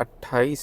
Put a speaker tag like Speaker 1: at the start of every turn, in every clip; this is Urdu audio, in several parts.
Speaker 1: 28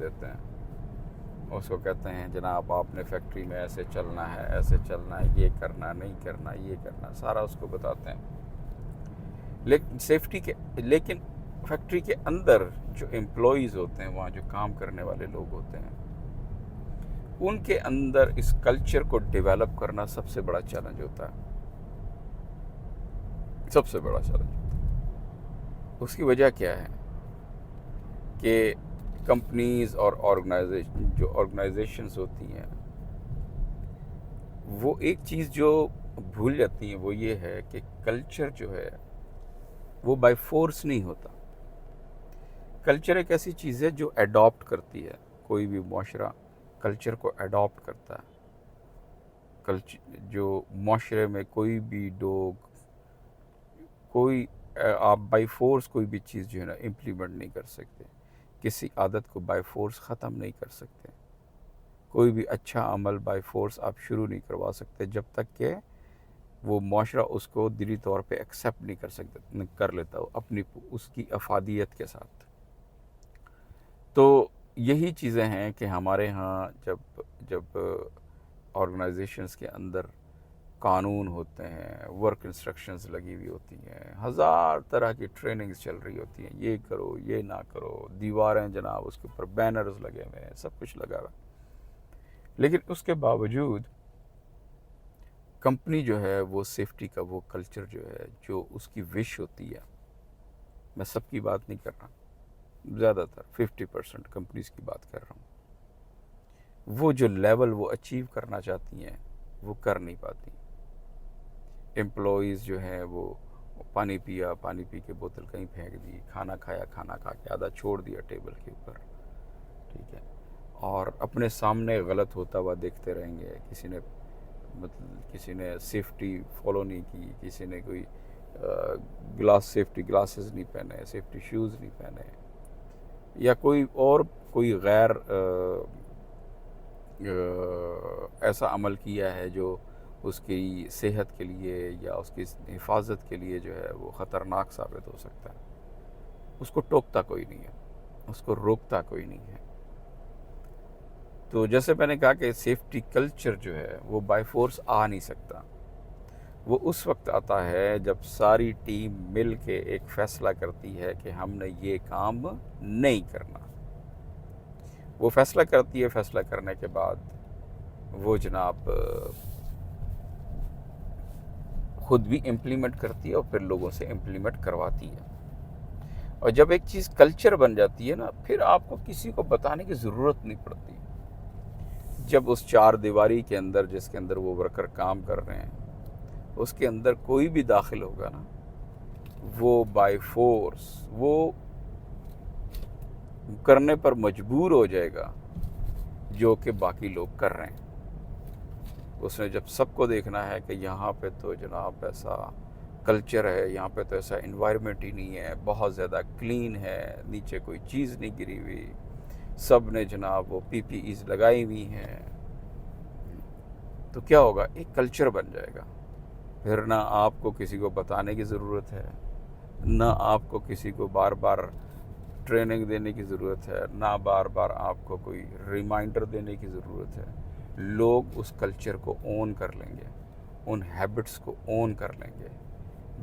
Speaker 1: دیتے ہیں، اس کو کہتے ہیں جناب آپ نے فیکٹری میں ایسے چلنا ہے، ایسے چلنا ہے، یہ کرنا نہیں کرنا، یہ کرنا، سارا اس کو بتاتے ہیں۔ لیکن فیکٹری کے اندر جو امپلائیز ہوتے ہیں، وہاں جو کام کرنے والے لوگ ہوتے ہیں، ان کے اندر اس کلچر کو ڈیولپ کرنا سب سے بڑا چیلنج ہوتا ہے، سب سے بڑا چیلنج ہوتا ہے۔ اس کی وجہ کیا ہے کہ کمپنیز اور آرگنائزیشنز ہوتی ہیں، وہ ایک چیز جو بھول جاتی ہیں وہ یہ ہے کہ کلچر جو ہے وہ بائی فورس نہیں ہوتا۔ کلچر ایک ایسی چیز ہے جو ایڈاپٹ کرتی ہے، کوئی بھی معاشرہ کلچر کو ایڈاپٹ کرتا ہے۔ جو معاشرے میں کوئی بھی آپ بائی فورس کوئی بھی چیز جو ہے نا امپلیمنٹ نہیں کر سکتے، کسی عادت کو بائی فورس ختم نہیں کر سکتے، کوئی بھی اچھا عمل بائی فورس آپ شروع نہیں کروا سکتے جب تک کہ وہ معاشرہ اس کو دلی طور پہ ایکسیپٹ نہیں کر لیتا اپنی اس کی افادیت کے ساتھ۔ تو یہی چیزیں ہیں کہ ہمارے ہاں جب آرگنائزیشنز کے اندر قانون ہوتے ہیں، ورک انسٹرکشنز لگی ہوئی ہوتی ہیں، ہزار طرح کی ٹریننگز چل رہی ہوتی ہیں، یہ کرو یہ نہ کرو، دیواریں جناب اس کے اوپر بینرز لگے ہوئے ہیں، سب کچھ لگا ہوا ہے، لیکن اس کے باوجود کمپنی جو ہے وہ سیفٹی کا وہ کلچر جو ہے جو اس کی وش ہوتی ہے، میں سب کی بات نہیں کر رہا، زیادہ تر 50% کمپنیز کی بات کر رہا ہوں، وہ جو لیول وہ اچیو کرنا چاہتی ہیں وہ کر نہیں پاتی۔ امپلائیز جو ہیں وہ پانی پی کے بوتل کہیں پھینک دی، کھانا کھایا، کھانا کھا کے آدھا چھوڑ دیا ٹیبل کے اوپر، ٹھیک ہے، اور اپنے سامنے غلط ہوتا ہوا دیکھتے رہیں گے، کسی نے سیفٹی فالو نہیں کی، کسی نے کوئی سیفٹی گلاسز نہیں پہنے، سیفٹی شوز نہیں پہنے، یا کوئی غیر ایسا عمل کیا ہے جو اس کی صحت کے لیے یا اس کی حفاظت کے لیے جو ہے وہ خطرناک ثابت ہو سکتا ہے، اس کو ٹوکتا کوئی نہیں ہے، اس کو روکتا کوئی نہیں ہے۔ تو جیسے میں نے کہا کہ سیفٹی کلچر جو ہے وہ بائی فورس آ نہیں سکتا، وہ اس وقت آتا ہے جب ساری ٹیم مل کے ایک فیصلہ کرتی ہے کہ ہم نے یہ کام نہیں کرنا۔ وہ فیصلہ کرتی ہے، فیصلہ کرنے کے بعد وہ جناب خود بھی امپلیمنٹ کرتی ہے اور پھر لوگوں سے امپلیمنٹ کرواتی ہے۔ اور جب ایک چیز کلچر بن جاتی ہے نا، پھر آپ کو کسی کو بتانے کی ضرورت نہیں پڑتی۔ جب اس چار دیواری کے اندر جس کے اندر وہ ورکر کام کر رہے ہیں اس کے اندر کوئی بھی داخل ہوگا نا، وہ بائی فورس وہ کرنے پر مجبور ہو جائے گا جو کہ باقی لوگ کر رہے ہیں۔ اس نے جب سب کو دیکھنا ہے کہ یہاں پہ تو جناب ایسا کلچر ہے، یہاں پہ تو ایسا انوائرمنٹ ہی نہیں ہے، بہت زیادہ کلین ہے، نیچے کوئی چیز نہیں گری ہوئی، سب نے جناب وہ PPEs لگائی ہوئی ہیں، تو کیا ہوگا؟ ایک کلچر بن جائے گا۔ پھر نہ آپ کو کسی کو بتانے کی ضرورت ہے، نہ آپ کو کسی کو بار بار ٹریننگ دینے کی ضرورت ہے، نہ بار بار آپ کو کوئی ریمائنڈر دینے کی ضرورت ہے۔ لوگ اس کلچر کو اون کر لیں گے، ان ہیبٹس کو اون کر لیں گے۔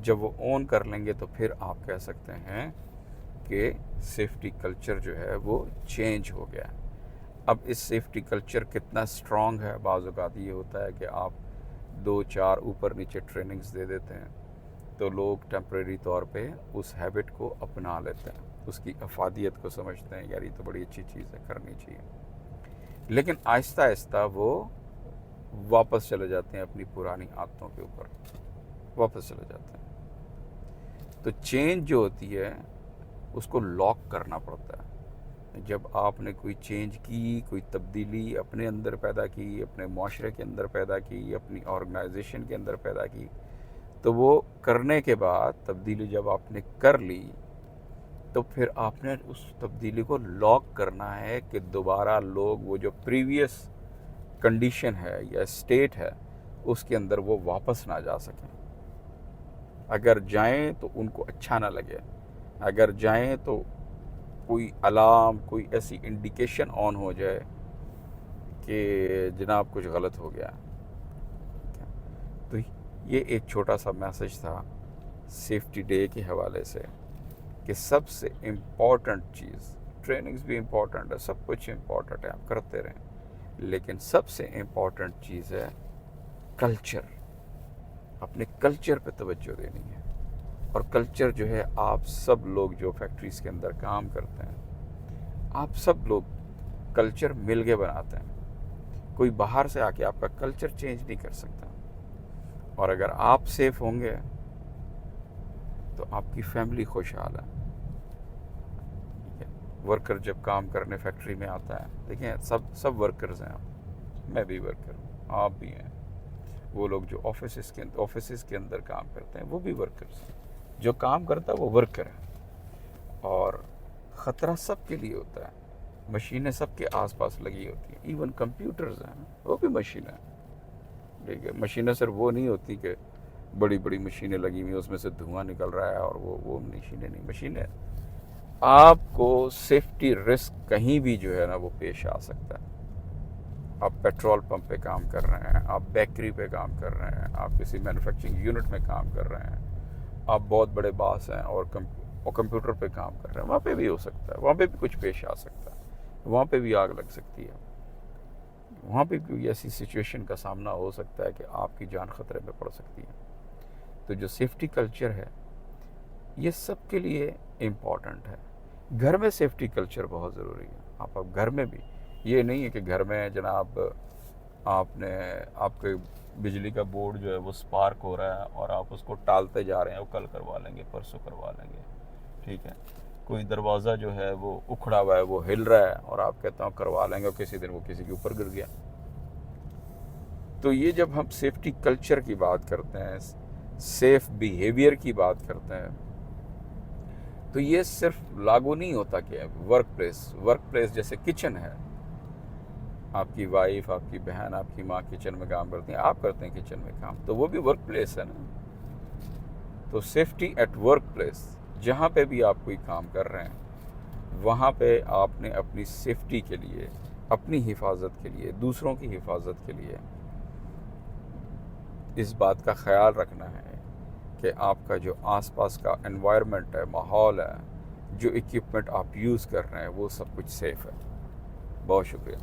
Speaker 1: جب وہ اون کر لیں گے تو پھر آپ کہہ سکتے ہیں کہ سیفٹی کلچر جو ہے وہ چینج ہو گیا۔ اب اس سیفٹی کلچر کتنا سٹرونگ ہے، بعض اوقات یہ ہوتا ہے کہ آپ 2-4 اوپر نیچے ٹریننگز دے دیتے ہیں تو لوگ ٹیمپریری طور پہ اس ہیبٹ کو اپنا لیتے ہیں، اس کی افادیت کو سمجھتے ہیں، یار یہ تو بڑی اچھی چیز ہے، کرنی چاہیے، لیکن آہستہ آہستہ وہ واپس چلے جاتے ہیں اپنی پرانی عادتوں کے اوپر، واپس چلے جاتے ہیں۔ تو چینج جو ہوتی ہے اس کو لاک کرنا پڑتا ہے۔ جب آپ نے کوئی چینج کی، کوئی تبدیلی اپنے اندر پیدا کی، اپنے معاشرے کے اندر پیدا کی، اپنی آرگنائزیشن کے اندر پیدا کی، تو وہ کرنے کے بعد تبدیلی جب آپ نے کر لی تو پھر آپ نے اس تبدیلی کو لاک کرنا ہے کہ دوبارہ لوگ وہ جو پریویس کنڈیشن ہے یا اسٹیٹ ہے اس کے اندر وہ واپس نہ جا سکیں۔ اگر جائیں تو ان کو اچھا نہ لگے، اگر جائیں تو کوئی الارم، کوئی ایسی انڈیکیشن آن ہو جائے کہ جناب کچھ غلط ہو گیا. تو یہ ایک چھوٹا سا میسج تھا سیفٹی ڈے کے حوالے سے کہ سب سے امپورٹنٹ چیز، ٹریننگز بھی امپورٹنٹ ہے، سب کچھ امپورٹنٹ ہے، آپ کرتے رہیں، لیکن سب سے امپورٹنٹ چیز ہے کلچر. اپنے کلچر پہ توجہ دینی ہے. اور کلچر جو ہے آپ سب لوگ جو فیکٹریز کے اندر کام کرتے ہیں، آپ سب لوگ کلچر مل کے بناتے ہیں. کوئی باہر سے آ کے آپ کا کلچر چینج نہیں کر سکتا. اور اگر آپ سیف ہوں گے تو آپ کی فیملی خوشحال ہے. ورکر جب کام کرنے فیکٹری میں آتا ہے، دیکھیں سب ورکرز ہیں. میں بھی ورکر ہوں، آپ بھی ہیں. وہ لوگ جو آفیسز کے اندر کام کرتے ہیں وہ بھی ورکرز ہیں. جو کام کرتا ہے وہ ورکر ہے. اور خطرہ سب کے لیے ہوتا ہے. مشینیں سب کے آس پاس لگی ہوتی ہیں. ایون کمپیوٹرز ہیں، وہ بھی مشینیں ہیں. ٹھیک ہے، مشینیں صرف وہ نہیں ہوتی کہ بڑی بڑی مشینیں لگی ہوئی ہیں، اس میں سے دھواں نکل رہا ہے اور وہ مشینیں نہیں. مشینیں آپ کو سیفٹی رسک کہیں بھی جو ہے نا وہ پیش آ سکتا ہے. آپ پیٹرول پمپ پہ کام کر رہے ہیں، آپ بیکری پہ کام کر رہے ہیں، آپ کسی مینوفیکچرنگ یونٹ میں کام کر رہے ہیں، آپ بہت بڑے باس ہیں اور کمپیوٹر پہ کام کر رہے ہیں، وہاں پہ بھی ہو سکتا ہے. وہاں پہ بھی کچھ پیش آ سکتا ہے. وہاں پہ بھی آگ لگ سکتی ہے. وہاں پہ بھی ایسی سچویشن کا سامنا ہو سکتا ہے کہ آپ کی جان خطرے میں پڑ سکتی ہے. تو جو سیفٹی کلچر ہے یہ سب کے لیے امپورٹنٹ ہے. گھر میں سیفٹی کلچر بہت ضروری ہے. آپ گھر میں بھی، یہ نہیں ہے کہ گھر میں جناب آپ کے بجلی کا بورڈ جو ہے وہ سپارک ہو رہا ہے اور آپ اس کو ٹالتے جا رہے ہیں، وہ کل کروا لیں گے، پرسوں کروا لیں گے. ٹھیک ہے، کوئی دروازہ جو ہے وہ اکھڑا ہوا ہے، وہ ہل رہا ہے اور آپ کہتے ہیں کروا لیں گے، اور کسی دن وہ کسی کے اوپر گر گیا. تو یہ جب ہم سیفٹی کلچر کی بات کرتے ہیں، سیف بیہیویئر کی بات کرتے ہیں، تو یہ صرف لاگو نہیں ہوتا کہ ورک پلیس جیسے کچن ہے. آپ کی وائف، آپ کی بہن، آپ کی ماں کچن میں کام کرتی ہیں، آپ کرتے ہیں کچن میں کام، تو وہ بھی ورک پلیس ہے نا. تو سیفٹی ایٹ ورک پلیس، جہاں پہ بھی آپ کوئی کام کر رہے ہیں وہاں پہ آپ نے اپنی سیفٹی کے لیے، اپنی حفاظت کے لیے، دوسروں کی حفاظت کے لیے اس بات کا خیال رکھنا ہے کہ آپ کا جو آس پاس کا انوائرمنٹ ہے، ماحول ہے، جو اکوپمنٹ آپ یوز کر رہے ہیں وہ سب کچھ سیف ہے. بہت شکریہ.